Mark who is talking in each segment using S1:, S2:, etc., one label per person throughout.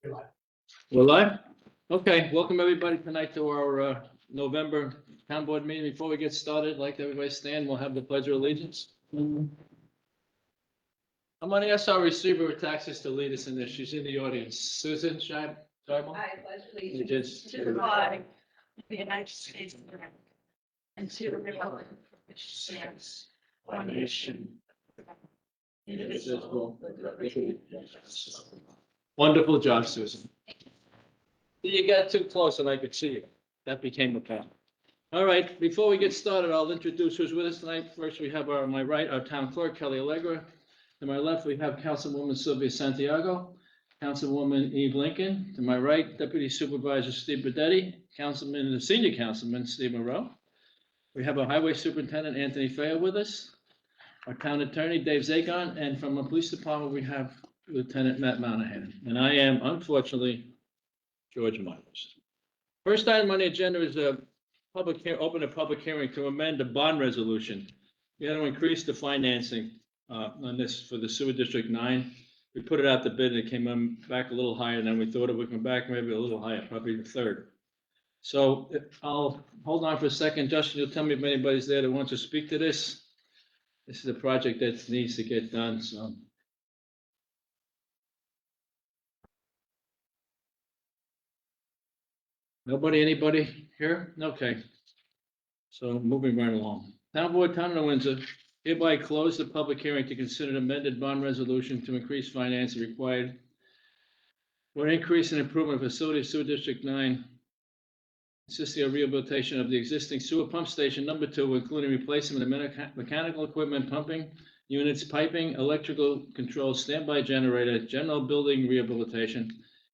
S1: We're live? Okay, welcome everybody tonight to our November town board meeting. Before we get started, I'd like everybody stand, we'll have the pledge of allegiance. I'm going to ask our receiver of taxes to lead us in this. She's in the audience. Susan Scheib?
S2: I pledge allegiance to the flag of the United States of America and to the republic which stands one nation.
S1: Indivisible. Wonderful job, Susan. You got too close and I could see you. That became a problem. All right, before we get started, I'll introduce who's with us tonight. First, we have on my right, our town clerk, Kelly Allegra. To my left, we have Councilwoman Sylvia Santiago, Councilwoman Eve Lincoln. To my right, Deputy Supervisor Steve Bedetti, the Senior Councilman Steve Moreau. We have our Highway Superintendent Anthony Faya with us, our Town Attorney Dave Zagon, and from the Police Department, we have Lieutenant Matt Monahan. And I am, unfortunately, George Myers. First item on the agenda is open a public hearing to amend the bond resolution. We had to increase the financing on this for the sewer district 9. We put it out to bid and it came in back a little higher than we thought it would come back, maybe a little higher, probably the third. So I'll hold on for a second. Justin, you'll tell me if anybody's there that wants to speak to this. This is a project that needs to get done, so. Nobody, anybody here? Okay. So moving right along. Town Board, Town of Windsor, hereby close the public hearing to consider an amended bond resolution to increase financing required for increase and improvement of facilities sewer district 9, consisting of rehabilitation of the existing sewer pump station number 2, including replacement of mechanical equipment, pumping units, piping, electrical control, standby generator, general building rehabilitation,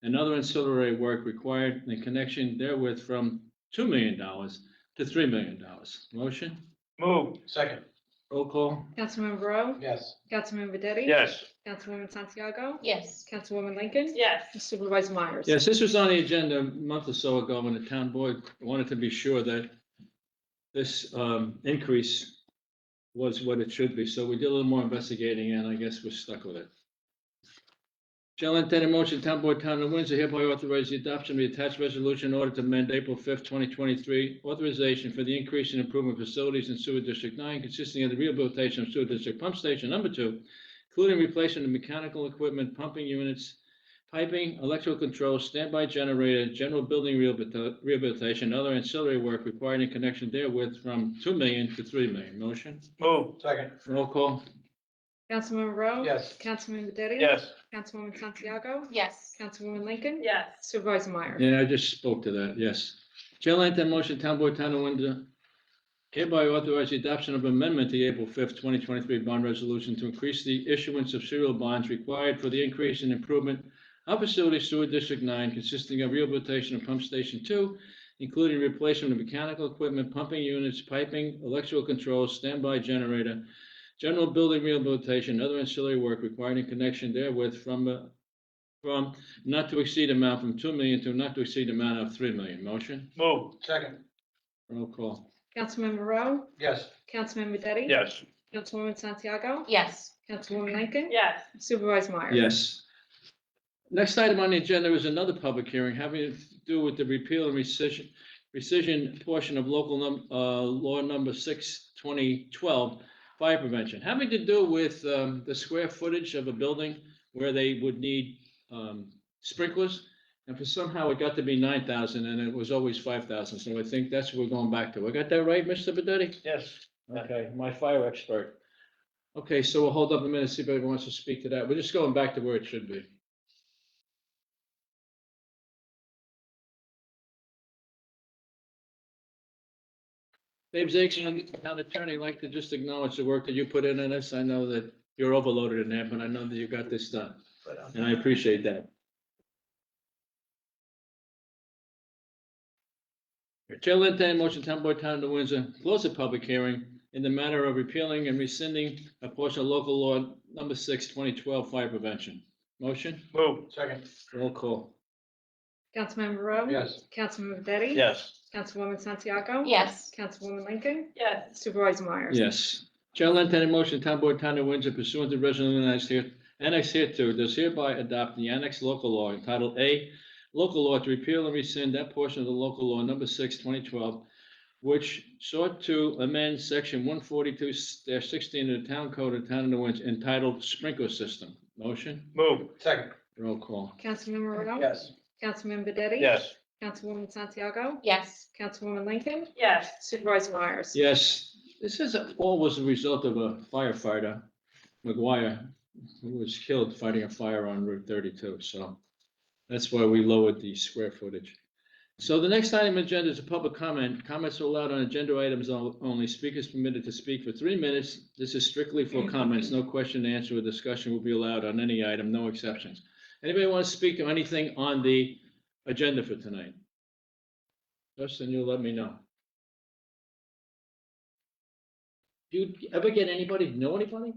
S1: and other ancillary work required in connection therewith from $2 million to $3 million. Motion?
S3: Move. Second.
S1: Roll call?
S2: Councilmember Rowe?
S3: Yes.
S2: Councilmember Detti?
S3: Yes.
S2: Councilwoman Santiago?
S4: Yes.
S2: Councilwoman Lincoln?
S4: Yes.
S2: Supervisor Myers?
S1: Yes, this was on the agenda a month or so ago when the town board wanted to be sure that this increase was what it should be. So we did a little more investigating and I guess we're stuck with it. Shall entertain a motion, Town Board, Town of Windsor hereby authorize the adoption of the attached resolution in order to amend April 5th, 2023, authorization for the increase in improvement facilities in Sewer District 9, consisting of the rehabilitation of Sewer District Pump Station number 2, including replacement of mechanical equipment, pumping units, piping, electrical control, standby generator, general building rehabilitation, and other ancillary work required in connection therewith from $2 million to $3 million. Motion?
S3: Move. Second.
S1: Roll call?
S2: Councilmember Rowe?
S3: Yes.
S2: Councilmember Detti?
S3: Yes.
S2: Councilwoman Santiago?
S4: Yes.
S2: Councilwoman Lincoln?
S4: Yes.
S2: Supervisor Myers?
S1: Yeah, I just spoke to that, yes. Chair will entertain a motion, Town Board, Town of Windsor, hereby authorize the adoption of amendment to the April 5th, 2023 bond resolution to increase the issuance of serial bonds required for the increase and improvement of facility sewer district 9, consisting of rehabilitation of pump station 2, including replacement of mechanical equipment, pumping units, piping, electrical controls, standby generator, general building rehabilitation, other ancillary work required in connection therewith from not to exceed amount from $2 million to not to exceed amount of $3 million. Motion?
S3: Move. Second.
S1: Roll call?
S2: Councilmember Rowe?
S3: Yes.
S2: Councilmember Detti?
S3: Yes.
S2: Councilwoman Santiago?
S4: Yes.
S2: Councilwoman Lincoln?
S4: Yes.
S2: Supervisor Myers?
S1: Yes. Next item on the agenda is another public hearing having to do with the repeal and rescission portion of local law number 6, 2012, fire prevention, having to do with the square footage of a building where they would need sprinklers. And for somehow it got to be 9,000 and it was always 5,000. So I think that's what we're going back to. I got that right, Mr. Bedetti?
S3: Yes.
S1: Okay, my fire expert. Okay, so we'll hold up a minute, see if anyone wants to speak to that. We're just going back to where it should be. Dave Zagon, town attorney, like to just acknowledge the work that you put in on this. I know that you're overloaded in there, but I know that you got this done, and I appreciate that. Chair will entertain a motion, Town Board, Town of Windsor, close the public hearing in the matter of repealing and rescinding a portion of local law number 6, 2012, fire prevention. Motion?
S3: Move. Second.
S1: Roll call?
S2: Councilmember Rowe?
S3: Yes.
S2: Councilmember Detti?
S3: Yes.
S2: Councilwoman Santiago?
S4: Yes.
S2: Councilwoman Lincoln?
S4: Yes.
S2: Supervisor Myers?
S1: Yes. Chair will entertain a motion, Town Board, Town of Windsor, pursuant to resolution Annex here too, does hereby adopt the annex local law entitled A, local law to repeal and rescind that portion of the local law number 6, 2012, which sought to amend section 142-16 of the town code of town of New Windsor entitled sprinkler system. Motion?
S3: Move. Second.
S1: Roll call.
S2: Councilmember Rowe?
S3: Yes.
S2: Councilmember Detti?
S3: Yes.
S2: Councilwoman Santiago?
S4: Yes.
S2: Councilwoman Lincoln?
S4: Yes.
S2: Supervisor Myers?
S1: Yes, this is all was a result of a firefighter, McGuire, who was killed fighting a fire on Route 32. So that's why we lowered the square footage. So the next item on the agenda is a public comment. Comments are allowed on agenda items only. Speakers permitted to speak for 3 minutes. This is strictly for comments. No question, answer, or discussion will be allowed on any item, no exceptions. Anybody want to speak to anything on the agenda for tonight? Justin, you'll let me know. Do you ever get anybody, know anybody?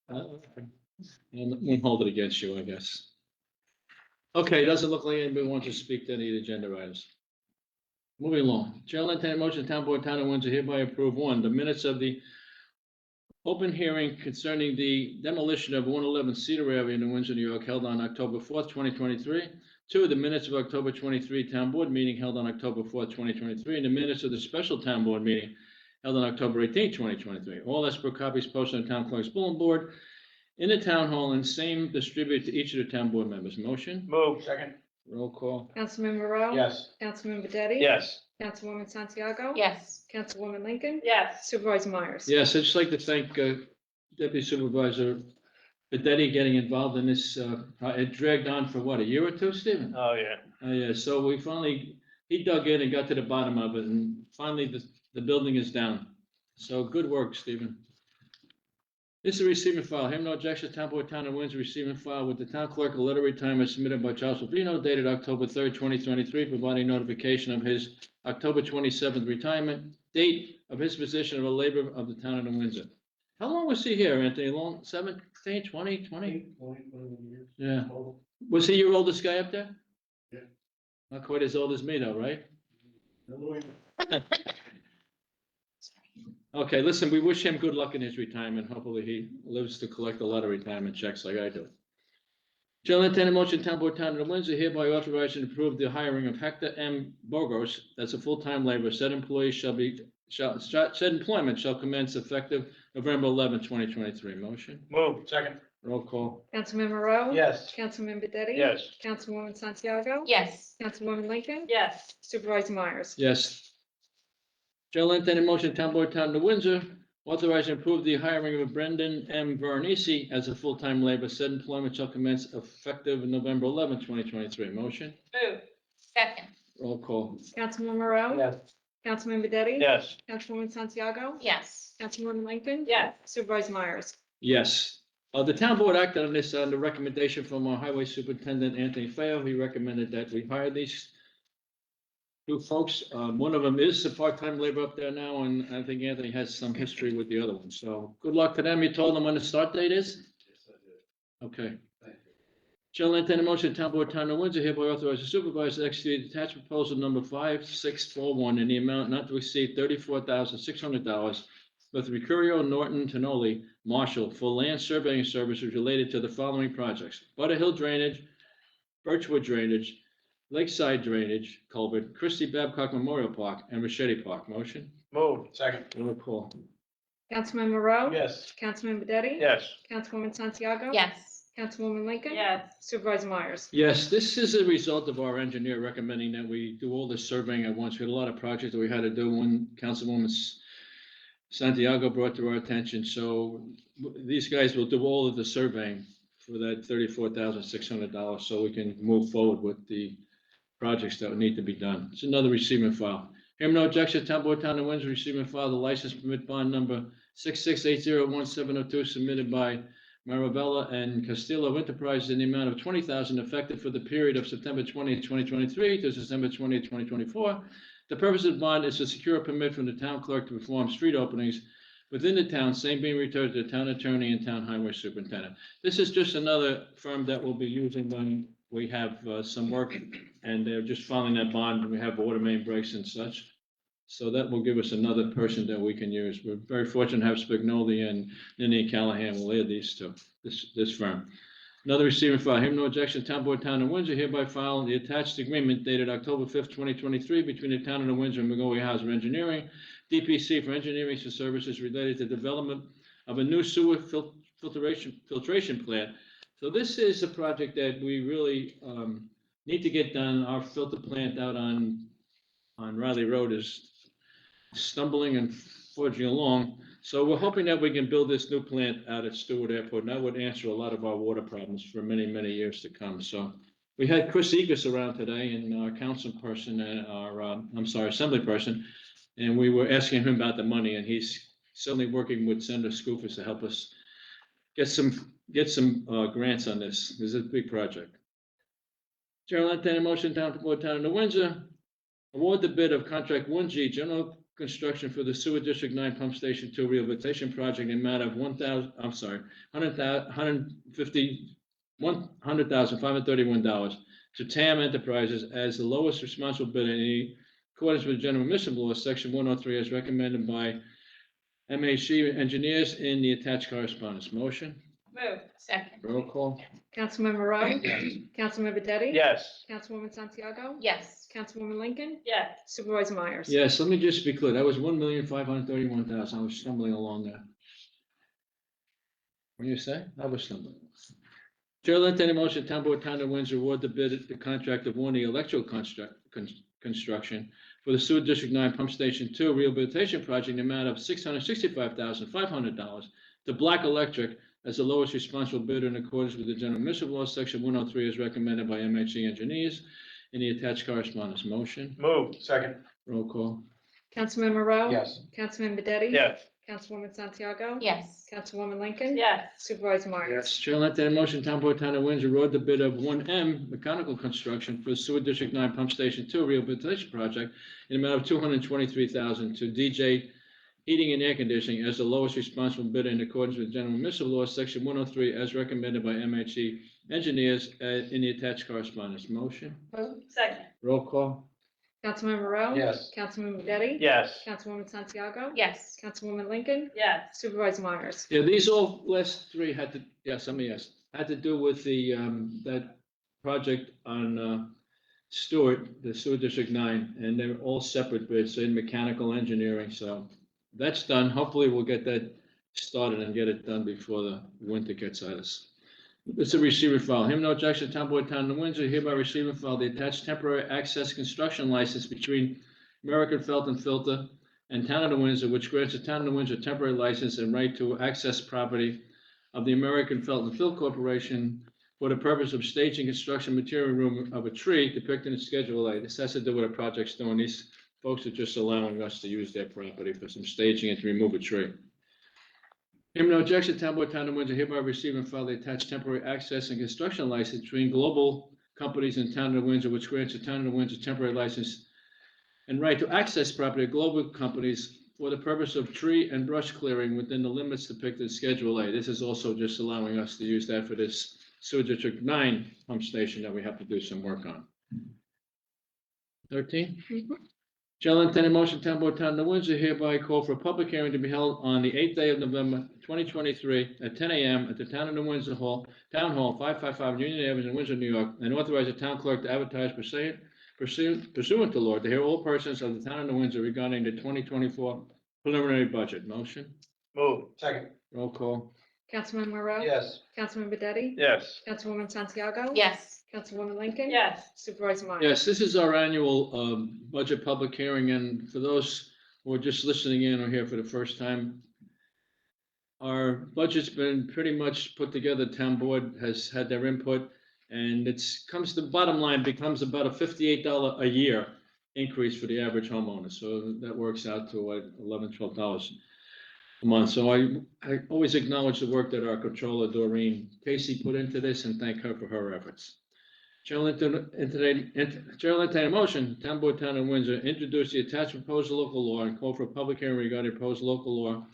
S1: We'll hold it against you, I guess. Okay, doesn't look like anybody wants to speak to any of the agenda items. Moving along, Chair will entertain a motion, Town Board, Town of Windsor hereby approve one, the minutes of the open hearing concerning the demolition of 111 Cedar Avenue in Windsor, New York, held on October 4th, 2023. Two, the minutes of October 23 Town Board meeting held on October 4th, 2023, and the minutes of the special Town Board meeting held on October 18th, 2023. All as per copies posted on Town Clerk's bulletin board in the Town Hall and same distributed to each of the Town Board members. Motion?
S3: Move. Second.
S1: Roll call.
S2: Councilmember Rowe?
S3: Yes.
S2: Councilmember Detti?
S3: Yes.
S2: Councilwoman Santiago?
S4: Yes.
S2: Councilwoman Lincoln?
S4: Yes.
S2: Supervisor Myers?
S1: Yes, I'd just like to thank Deputy Supervisor Bedetti getting involved in this. It dragged on for what, a year or two, Stephen?
S3: Oh, yeah.
S1: Yeah, so we finally, he dug in and got to the bottom of it, and finally the building is down. So good work, Stephen. This is a receiving file. Hearing no objection, Town Board, Town of Windsor receiving file with the town clerk, a letter of retirement submitted by Charles Rubino dated October 3rd, 2023, providing notification of his October 27th retirement date of his position of a labor of the town of New Windsor. How long was he here, Anthony? Long, 17, 20, 20? Yeah. Was he your oldest guy up there?
S3: Yeah.
S1: Not quite as old as me though, right? Okay, listen, we wish him good luck in his retirement. Hopefully he lives to collect a lot of retirement checks like I do. Chair will entertain a motion, Town Board, Town of Windsor hereby authorize and approve the hiring of Hector M. Burgos as a full-time laborer. Said employee said employment shall commence effective November 11, 2023. Motion?
S3: Move. Second.
S1: Roll call.
S2: Councilmember Rowe?
S3: Yes.
S2: Councilmember Detti?
S3: Yes.
S2: Councilwoman Santiago?
S4: Yes.
S2: Councilwoman Lincoln?
S4: Yes.
S2: Supervisor Myers?
S1: Yes. Chair will entertain a motion, Town Board, Town of Windsor, authorize and approve the hiring of Brendan M. Veronese as a full-time laborer. Said employment shall commence effective November 11, 2023. Motion?
S4: Move. Second.
S1: Roll call.
S2: Councilmember Rowe?
S3: Yes.
S2: Councilmember Detti?
S3: Yes.
S2: Councilwoman Santiago?
S4: Yes.
S2: Councilwoman Lincoln?
S4: Yes.
S2: Supervisor Myers?
S1: Yes. The town board acted on this on the recommendation from our highway superintendent, Anthony Feo. He recommended that we hire these two folks. One of them is a part-time labor up there now, and I think Anthony has some history with the other one. So good luck to them. You told them when the start date is?
S3: Yes, I did.
S1: Okay.
S3: Thank you.
S1: Chair will entertain a motion, Town Board, Town of Windsor hereby authorize the supervisor to execute attached proposal number 5641 in the amount not to exceed $34,600 with Mercurio Norton Tonoli Marshall for land surveying services related to the following projects: Butter Hill Drainage, Birchwood Drainage, Lakeside Drainage, Culvert, Christie Babcock Memorial Park, and Machete Park. Motion?
S3: Move. Second.
S1: Roll call.
S2: Councilmember Rowe?
S3: Yes.
S2: Councilmember Detti?
S3: Yes.
S2: Councilwoman Santiago?
S4: Yes.
S2: Councilwoman Lincoln?
S4: Yes.
S2: Supervisor Myers?
S1: Yes, this is a result of our engineer recommending that we do all this surveying at once. We had a lot of projects that we had to do when Councilwoman Santiago brought to our attention. So these guys will do all of the surveying for that $34,600 so we can move forward with the projects that need to be done. It's another receiving file. Hearing no objection, Town Board, Town of Windsor receiving file the license permit bond number 66801702 submitted by Maravella and Castillo Enterprises in the amount of $20,000 effective for the period of September 20th, 2023 to September 20th, 2024. The purpose of the bond is to secure a permit from the town clerk to perform street openings within the town, same being returned to the town attorney and town highway superintendent. This is just another firm that we'll be using when we have some work, and they're just filing that bond, and we have water main breaks and such. So that will give us another person that we can use. We're very fortunate to have Spignoli and Ninny Callahan will lead these two, this firm. Another receiving file, hearing no objection, Town Board, Town of Windsor hereby file the attached agreement dated October 5th, 2023 between the Town of Windsor and McGaughy House of Engineering, DPC for engineering services related to development of a new sewer filtration plant. So this is a project that we really need to get done. Our filter plant out on Riley Road is stumbling and forging along. So we're hoping that we can build this new plant out at Stewart Airport, and that would answer a lot of our water problems for many, many years to come. So we had Chris Egas around today, and our council person and our, assembly person, and we were asking him about the money, and he's certainly working with Senator Skoufis to help us get some grants on this. This is a big project. Chair will entertain a motion, Town Board, Town of New Windsor, award the bid of contract 1G general construction for the Sewer District 9 Pump Station 2 rehabilitation project in amount of $100,531 to TAM Enterprises as the lowest responsible bidder in accordance with General Municipal Law, Section 103, as recommended by MHC engineers in the attached correspondence. Motion?
S2: Move. Second.
S1: Roll call?
S4: Councilmember Rowe?
S3: Yes.
S4: Councilmember Detti?
S3: Yes.
S4: Councilwoman Santiago?
S2: Yes.
S4: Councilwoman Lincoln?
S2: Yes.
S4: Supervisor Myers?
S1: Yes, let me just be clear. That was 1,531,000. I was stumbling along there. What do you say? I was stumbling. Chair will entertain a motion, Town Board, Town of Windsor, award the bid, the contract of Warning Electrical Construction for the Sewer District 9 Pump Station 2 rehabilitation project in the amount of $665,500 to Black Electric as the lowest responsible bidder in accordance with the General Municipal Law, Section 103, as recommended by MHC engineers in the attached correspondence. Motion?
S3: Move. Second.
S1: Roll call?
S4: Councilmember Rowe?
S3: Yes.
S4: Councilmember Detti?
S3: Yes.
S4: Councilwoman Santiago?
S2: Yes.
S4: Councilwoman Lincoln?
S2: Yes.
S4: Supervisor Myers?
S1: Chair will entertain a motion, Town Board, Town of Windsor, award the bid of 1M mechanical construction for Sewer District 9 Pump Station 2 rehabilitation project in the amount of $223,000 to DJ Heating and Air Conditioning as the lowest responsible bidder in accordance with General Municipal Law, Section 103, as recommended by MHC engineers in the attached correspondence. Motion?
S2: Move. Second.
S1: Roll call?
S4: Councilmember Rowe?
S3: Yes.
S4: Councilmember Detti?
S3: Yes.
S4: Councilwoman Santiago?
S2: Yes.
S4: Councilwoman Lincoln?
S2: Yes.
S4: Supervisor Myers?
S1: Yeah, these all last three had to, yes, let me ask, had to do with the, that project on, Stewart, the Sewer District 9, and they're all separate bids in mechanical engineering, so that's done. Hopefully we'll get that started and get it done before the winter gets at us. It's a receiver file. Hearing no objection, Town Board, Town of Windsor, hereby receive and file the attached temporary access construction license between American Felt and Filter and Town of Windsor, which grants the Town of Windsor temporary license and right to access property of the American Felt and Fill Corporation for the purpose of staging construction material room of a tree depicted in Schedule A. This has to do with a project doing. These folks are just allowing us to use their property for some staging and to remove a tree. Hearing no objection, Town Board, Town of Windsor hereby receive and file the attached temporary access and construction license between Global Companies and Town of Windsor, which grants the Town of Windsor temporary license and right to access property of Global Companies for the purpose of tree and brush clearing within the limits depicted in Schedule A. This is also just allowing us to use that for this Sewer District 9 pump station that we have to do some work on. 13? Chair will entertain a motion, Town Board, Town of Windsor hereby call for a public hearing to be held on the 8th day of November 2023 at 10 a.m. at the Town of New Windsor Hall, Town Hall, 555 Union Avenue in Windsor, New York, and authorize the town clerk to advertise pursuant to law to hear all persons of the Town of New Windsor regarding the 2024 preliminary budget. Motion?
S3: Move. Second.
S1: Roll call?
S4: Councilmember Rowe?
S3: Yes.
S4: Councilmember Detti?
S3: Yes.
S4: Councilwoman Santiago?
S2: Yes.
S4: Councilwoman Lincoln?
S2: Yes.
S4: Supervisor Myers?
S1: Yes, this is our annual budget public hearing, and for those who are just listening in or here for the first time, our budget's been pretty much put together. Town Board has had their input, and the bottom line becomes about a $58 a year increase for the average homeowner. So that works out to what, $11, $12 a month. So I always acknowledge the work that our controller Doreen Casey put into this and thank her for her efforts. Chair will entertain a motion, Town Board, Town of Windsor, introduce the attached proposed local law and call for a public hearing regarding proposed local law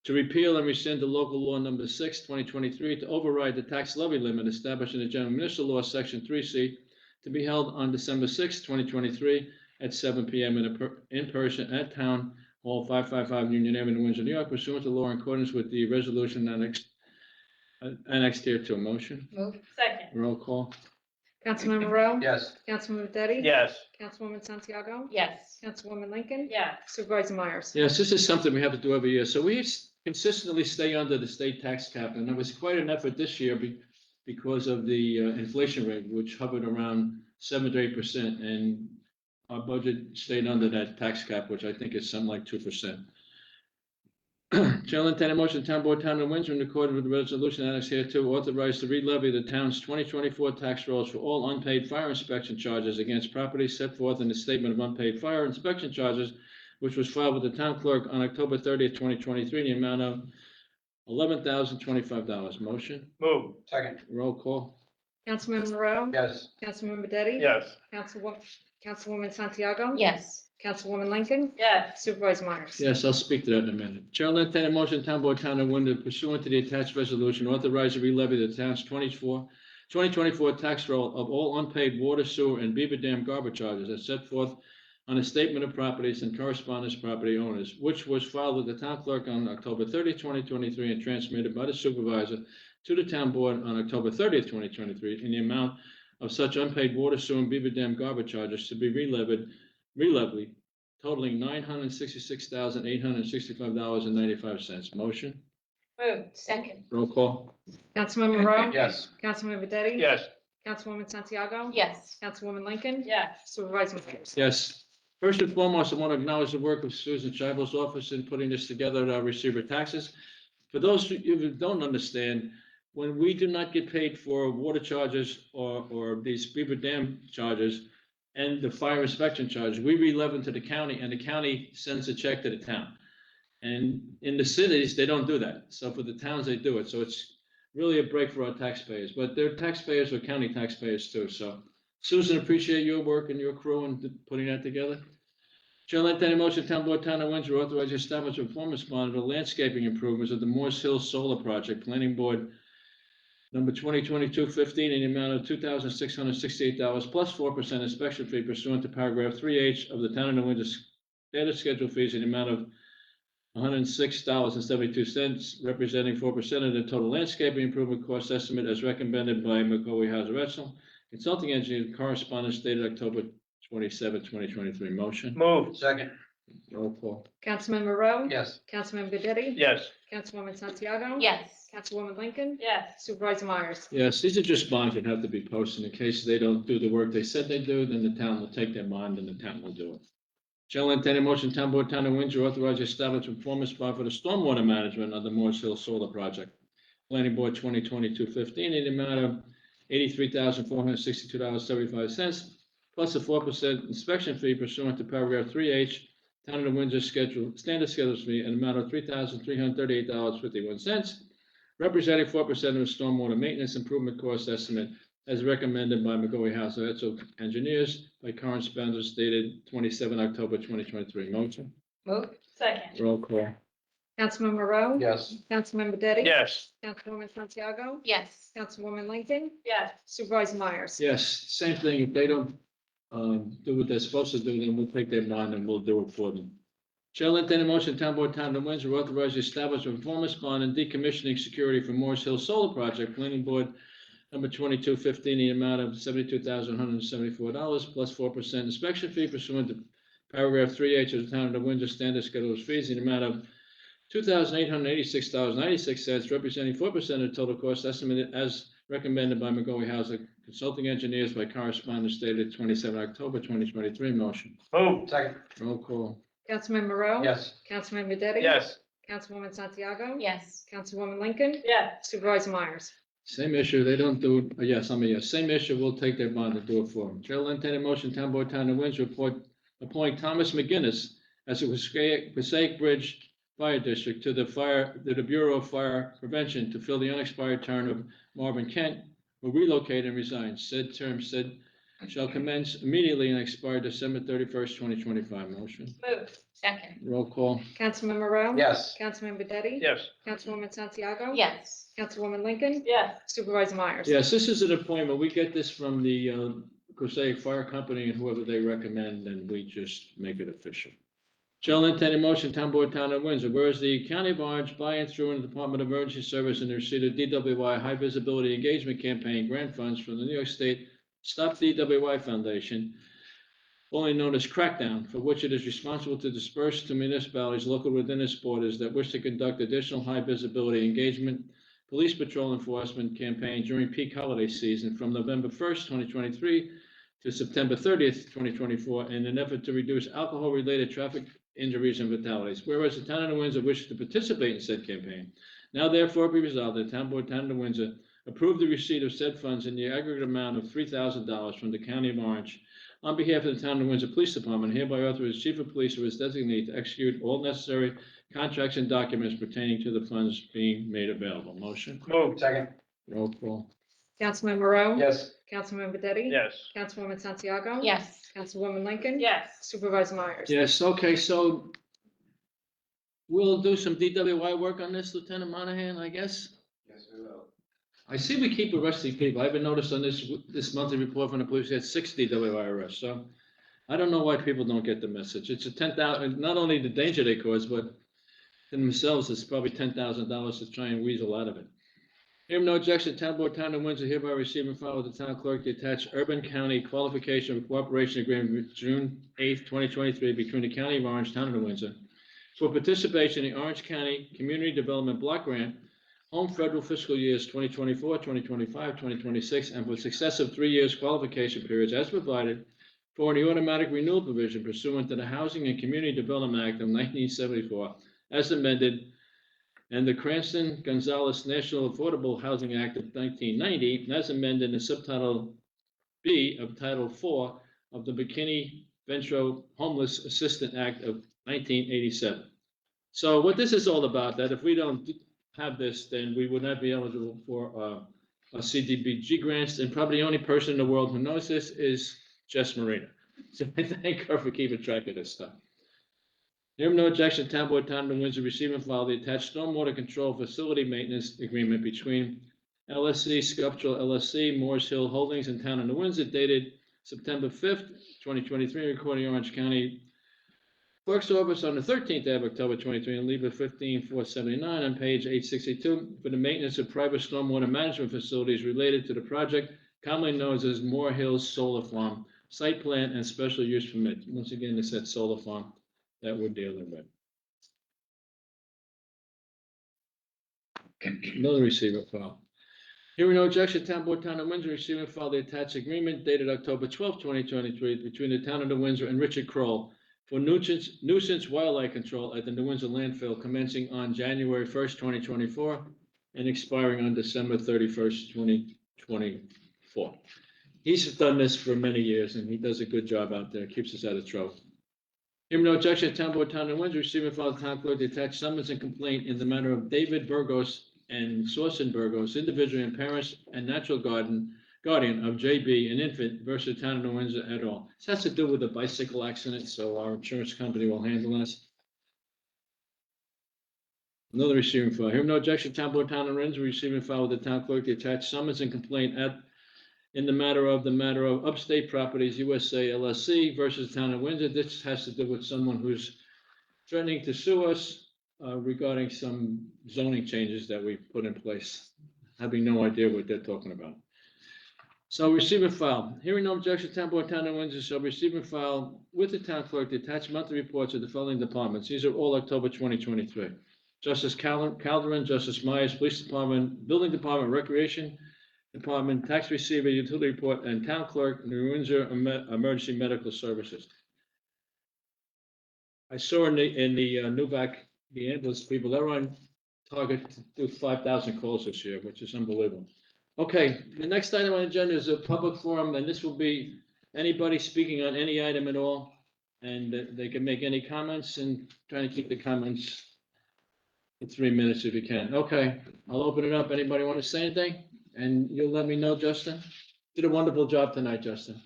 S1: to repeal and rescind the local law number 6, 2023, to override the tax levy limit established in the General Municipal Law, Section 3C, to be held on December 6, 2023, at 7 p.m. in person at Town Hall, 555 Union Avenue, Windsor, New York, pursuant to law in accordance with the resolution annexed here to a motion.
S2: Move. Second.
S1: Roll call.
S4: Councilmember Rowe?
S3: Yes.
S4: Councilmember Detti?
S3: Yes.
S4: Councilwoman Santiago?
S2: Yes.
S4: Councilwoman Lincoln?
S2: Yes.
S4: Supervisor Myers?
S1: Yes, this is something we have to do every year. So we consistently stay under the state tax cap, and it was quite an effort this year because of the inflation rate, which hovered around 7 to 8%, and our budget stayed under that tax cap, which I think is something like 2%. Chair will entertain a motion, Town Board, Town of Windsor, in accordance with the resolution annexed here to authorize the re-levy the town's 2024 tax rolls for all unpaid fire inspection charges against properties set forth in the statement of unpaid fire inspection charges, which was filed with the town clerk on October 30th, 2023, in the amount of $11,025. Motion?
S3: Move. Second.
S1: Roll call.
S4: Councilmember Rowe?
S3: Yes.
S4: Councilmember Detti?
S3: Yes.
S4: Councilwoman Santiago?
S2: Yes.
S4: Councilwoman Lincoln?
S2: Yes.
S4: Supervisor Myers?
S1: Yes, I'll speak to that in a minute. Chair will entertain a motion, Town Board, Town of Windsor, pursuant to the attached resolution, authorize the re-levy the town's 2024 tax roll of all unpaid water, sewer, and beaver dam garbage charges as set forth on a statement of properties and correspondence property owners, which was filed with the town clerk on October 30th, 2023, and transmitted by the supervisor to the town board on October 30th, 2023, in the amount of such unpaid water, sewer, and beaver dam garbage charges to be re-levied totaling $966,865.95. Motion?
S2: Move. Second.
S1: Roll call.
S4: Councilmember Rowe?
S3: Yes.
S4: Councilmember Detti?
S3: Yes.
S4: Councilwoman Santiago?
S2: Yes.
S4: Councilwoman Lincoln?
S2: Yes.
S4: Supervisor Myers?
S1: Yes. First and foremost, I want to acknowledge the work of Susan Scheibel's office in putting this together, our receiver taxes. For those of you who don't understand, when we do not get paid for water charges or these beaver dam charges and the fire inspection charges, we re-levy to the county, and the county sends a check to the town. And in the cities, they don't do that. So for the towns, they do it. So it's really a break for our taxpayers, but they're taxpayers or county taxpayers too. So Susan, appreciate your work and your crew in putting that together. Chair will entertain a motion, Town Board, Town of Windsor, authorize the establishment of performance bond for the landscaping improvements of the Morse Hill Solar Project, Planning Board number 2022-15, in the amount of $2,668 plus 4% inspection fee pursuant to paragraph 3H of the Town of Windsor standard schedule fees in the amount of $106.72, representing 4% of the total landscaping improvement cost estimate as recommended by McCoy Hauser Etzel, consulting engineer, correspondence dated October 27, 2023. Motion?
S3: Move. Second.
S1: Roll call.
S4: Councilmember Rowe?
S3: Yes.
S4: Councilmember Detti?
S3: Yes.
S4: Councilwoman Santiago?
S2: Yes.
S4: Councilwoman Lincoln?
S2: Yes.
S4: Supervisor Myers?
S1: Yes, these are just bonds that have to be posted in case they don't do the work they said they do, then the town will take their bond and the town will do it. Chair will entertain a motion, Town Board, Town of Windsor, authorize the establishment of performance bond for the stormwater management of the Morse Hill Solar Project. Planning Board 2022-15, in the amount of $83,462.75, plus a 4% inspection fee pursuant to paragraph 3H, Town of Windsor standard schedule fee, an amount of $3,338.51, representing 4% of the stormwater maintenance improvement cost estimate as recommended by McCoy Hauser Etzel Engineers by correspondence dated 27 October 2023. Motion?
S2: Move. Second.
S1: Roll call.
S4: Councilmember Rowe?
S3: Yes.
S4: Councilmember Detti?
S3: Yes.
S4: Councilwoman Santiago?
S2: Yes.
S4: Councilwoman Lincoln?
S2: Yes.
S4: Supervisor Myers?
S1: Yes, same thing. If they don't do what they're supposed to do, then we'll take their bond and we'll do it for them. Chair will entertain a motion, Town Board, Town of Windsor, authorize the establishment of performance bond and decommissioning security for Morse Hill Solar Project, Planning Board number 22-15, the amount of $72,174 plus 4% inspection fee pursuant to paragraph 3H of the Town of Windsor standard schedule fees in the amount of $2,886.96, representing 4% of the total cost estimated as recommended by McCoy Hauser Consulting Engineers by correspondence dated 27 October 2023. Motion?
S3: Move. Second.
S1: Roll call.
S4: Councilmember Rowe?
S3: Yes.
S4: Councilmember Detti?
S3: Yes.
S4: Councilwoman Santiago?
S2: Yes.
S4: Councilwoman Lincoln?
S2: Yes.
S4: Supervisor Myers?
S1: Same issue, they don't do it, yes, I'm a yes, same issue, we'll take their bond and do it for them. Chair will entertain a motion, Town Board, Town of Windsor, appoint Thomas McGinnis as a Passaic Bridge Fire District to the Bureau of Fire Prevention to fill the unexpired term of Marvin Kent, who relocated and resigned. Said term shall commence immediately and expire December 31st, 2025. Motion?
S2: Move. Second.
S1: Roll call.
S4: Councilmember Rowe?
S3: Yes.
S4: Councilmember Detti?
S3: Yes.
S4: Councilwoman Santiago?
S2: Yes.
S4: Councilwoman Lincoln?
S2: Yes.
S4: Supervisor Myers?
S1: Yes, this is an appointment. We get this from the Crusade Fire Company and whoever they recommend, and we just make it official. Chair will entertain a motion, Town Board, Town of Windsor, whereas the County of Orange by and through the Department of Emergency Service and the receipt of DWI High Visibility Engagement Campaign grant funds from the New York State Stop DWI Foundation, formerly known as Crackdown, for which it is responsible to disperse to municipalities located within its borders that wish to conduct additional high visibility engagement, police patrol enforcement campaign during peak holiday season from November 1st, 2023 to September 30th, 2024, in an effort to reduce alcohol-related traffic injuries and fatalities. Whereas the town of Windsor wishes to participate in said campaign, now therefore be resolved that the Town Board, Town of Windsor approve the receipt of said funds in the aggregate amount of $3,000 from the County of Orange on behalf of the Town of Windsor Police Department, hereby authorize Chief of Police or his designee to execute all necessary contracts and documents pertaining to the funds being made available. Motion?
S3: Move. Second.
S1: Roll call.
S4: Councilman Rowe?
S3: Yes.
S4: Councilman Bedetti?
S3: Yes.
S4: Councilwoman Santiago?
S2: Yes.
S4: Councilwoman Lincoln?
S2: Yes.
S4: Supervisor Myers?
S1: Yes, okay, so we'll do some DWI work on this, Lieutenant Monahan, I guess?
S3: Yes, we will.
S1: I see we keep arresting people. I haven't noticed on this monthly report from the police, we had 6 DWI arrests, so I don't know why people don't get the message. It's a 10,000, not only the danger they cause, but in themselves, it's probably $10,000 to try and weasel out of it. Hearing no objection, Town Board, Town of Windsor hereby receive and file with the Town Clerk the attached Urban County Qualification of Cooperation Agreement with June 8th, 2023 between the County of Orange, Town of Windsor for participation in the Orange County Community Development Block Grant, home federal fiscal years 2024, 2025, 2026, and for successive 3 years qualification periods as provided for the automatic renewal provision pursuant to the Housing and Community Development Act of 1974 as amended, and the Cranston-Gonzalez National Affordable Housing Act of 1990 as amended in subtitle B of Title IV of the McKinney-Ventro Homeless Assistance Act of 1987. So what this is all about, that if we don't have this, then we would not be eligible for a CDBG grants, and probably the only person in the world who knows this is Jess Marina. So I thank her for keeping track of this stuff. Hearing no objection, Town Board, Town of Windsor receive and file the attached stormwater control facility maintenance agreement between LSC Sculptural LLC, Moores Hill Holdings, and Town of New Windsor dated September 5th, 2023, recording Orange County Clerk's Office on the 13th day of October 23, and leave 15479 on page 862 for the maintenance of private stormwater management facilities related to the project commonly known as Moore Hills Solar Farm, site plan and special use permit. Once again, it's that solar farm that we're dealing with. Another receiver file. Hearing no objection, Town Board, Town of Windsor receive and file the attached agreement dated October 12, 2023 between the Town of New Windsor and Richard Kroll for nuisance wildlife control at the New Windsor landfill commencing on January 1st, 2024 and expiring on December 31st, 2024. He's done this for many years and he does a good job out there, keeps us out of trouble. Hearing no objection, Town Board, Town of Windsor receive and file the Town Clerk the attached summons and complaint in the matter of David Burgos and Sawson Burgos, individual and parents and natural guardian of JB, an infant, versus Town of New Windsor et al. This has to do with a bicycle accident, so our insurance company will handle this. Another receiving file. Hearing no objection, Town Board, Town of Windsor receive and file with the Town Clerk the attached summons and complaint in the matter of Upstate Properties USA LLC versus Town of Windsor. This has to do with someone who's threatening to sue us regarding some zoning changes that we put in place, having no idea what they're talking about. So receive and file. Hearing no objection, Town Board, Town of Windsor shall receive and file with the Town Clerk the attached monthly reports of the following departments. These are all October 2023. Justice Calderon, Justice Myers, Police Department, Building Department, Recreation Department, Tax Receiver, Utility Report, and Town Clerk, New Windsor Emergency Medical Services. I saw in the Newback, the ambulance people, they're on target to do 5,000 calls this year, which is unbelievable. Okay, the next item on the agenda is a public forum, and this will be anybody speaking on any item at all, and they can make any comments, and trying to keep the comments in 3 minutes if you can. Okay, I'll open it up. Anybody want to say anything? And you'll let me know, Justin. Did a wonderful job tonight, Justin.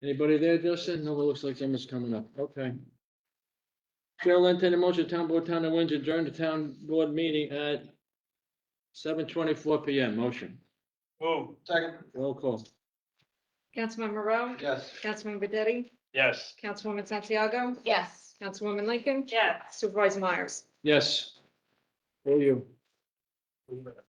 S1: Anybody there, Justin? No, it looks like someone's coming up. Okay. Chair will entertain a motion, Town Board, Town of Windsor adjourn the Town Board meeting at 7:24 PM. Motion.
S3: Move. Second.
S1: Roll call.
S4: Councilmember Rowe,
S3: Yes.
S4: Councilman Bedetti,
S3: Yes.
S4: Councilwoman Santiago,
S2: Yes.
S4: Councilwoman Lincoln,
S2: Yes.
S4: Supervisor Myers.
S1: Yes. For you.